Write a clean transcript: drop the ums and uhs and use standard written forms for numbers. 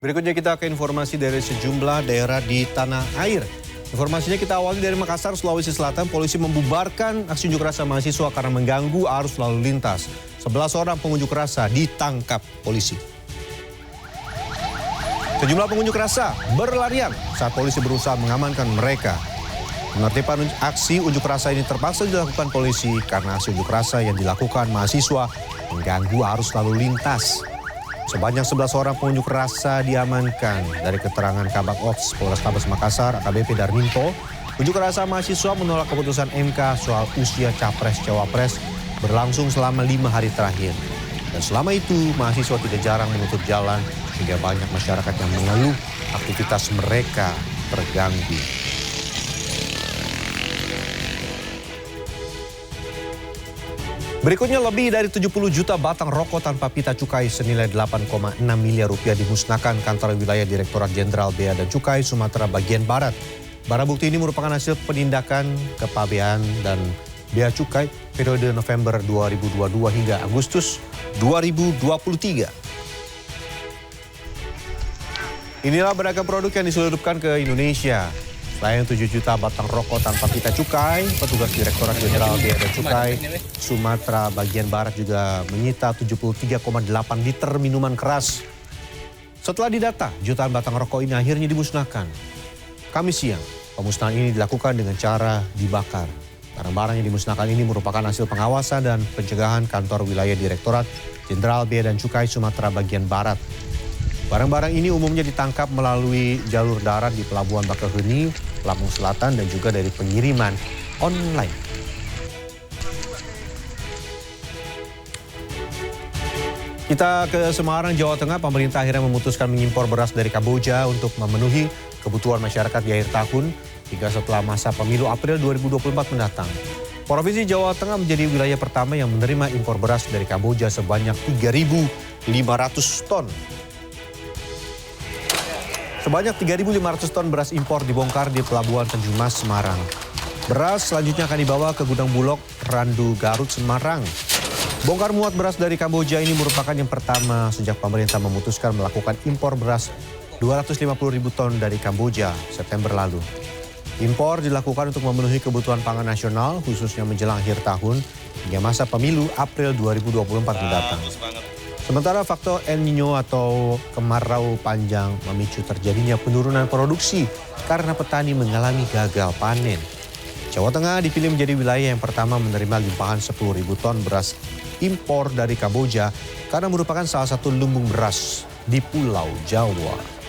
Berikutnya kita ke informasi dari sejumlah daerah di tanah air. Informasinya kita awali dari Makassar, Sulawesi Selatan. Polisi membubarkan aksi unjuk rasa mahasiswa karena mengganggu arus lalu lintas. 11 orang pengunjuk rasa ditangkap polisi. Sejumlah pengunjuk rasa berlarian saat polisi berusaha mengamankan mereka. Penertiban aksi unjuk rasa ini terpaksa dilakukan polisi karena aksi unjuk rasa yang dilakukan mahasiswa mengganggu arus lalu lintas. Sebanyak 11 orang pengunjuk rasa diamankan. Dari keterangan Kabak Ops Polrestabes Makassar, AKBP Darminto, unjuk rasa mahasiswa menolak keputusan MK soal usia Capres-Cawapres berlangsung selama 5 hari terakhir. Dan selama itu, mahasiswa tidak jarang menutup jalan sehingga banyak masyarakat yang mengeluh aktivitas mereka terganggu. Berikutnya, lebih dari 70 juta batang rokok tanpa pita cukai senilai 8,6 miliar rupiah dimusnahkan kantor wilayah Direktorat Jenderal Bea dan Cukai Sumatera Bagian Barat. Barang bukti ini merupakan hasil penindakan kepabean dan bea cukai periode November 2022 hingga Agustus 2023. Inilah beragam produk yang diselundupkan ke Indonesia. Selain 7 juta batang rokok tanpa pita cukai, petugas Direktorat Jenderal Bea dan Cukai Sumatera Bagian Barat juga menyita 73,8 liter minuman keras. Setelah didata, jutaan batang rokok ini akhirnya dimusnahkan. Kamis siang, pemusnahan ini dilakukan dengan cara dibakar. Barang-barang yang dimusnahkan ini merupakan hasil pengawasan dan pencegahan kantor wilayah Direktorat Jenderal Bea dan Cukai Sumatera Bagian Barat. Barang-barang ini umumnya ditangkap melalui jalur darat di Pelabuhan Bakauheni, Lampung Selatan, dan juga dari pengiriman online. Kita ke Semarang, Jawa Tengah. Pemerintah akhirnya memutuskan mengimpor beras dari Kamboja untuk memenuhi kebutuhan masyarakat di akhir tahun hingga setelah masa pemilu April 2024 mendatang. Provinsi Jawa Tengah menjadi wilayah pertama yang menerima impor beras dari Kamboja sebanyak 3.500 ton. Sebanyak 3.500 ton beras impor dibongkar di Pelabuhan Tanjung Mas, Semarang. Beras selanjutnya akan dibawa ke gudang Bulog Randu Garut, Semarang. Bongkar muat beras dari Kamboja ini merupakan yang pertama sejak pemerintah memutuskan melakukan impor beras 250.000 ton dari Kamboja September lalu. Impor dilakukan untuk memenuhi kebutuhan pangan nasional khususnya menjelang akhir tahun hingga masa pemilu April 2024 mendatang. Sementara faktor El Nino atau kemarau panjang memicu terjadinya penurunan produksi karena petani mengalami gagal panen. Jawa Tengah dipilih menjadi wilayah yang pertama menerima limpahan 10.000 ton beras impor dari Kamboja karena merupakan salah satu lumbung beras di Pulau Jawa.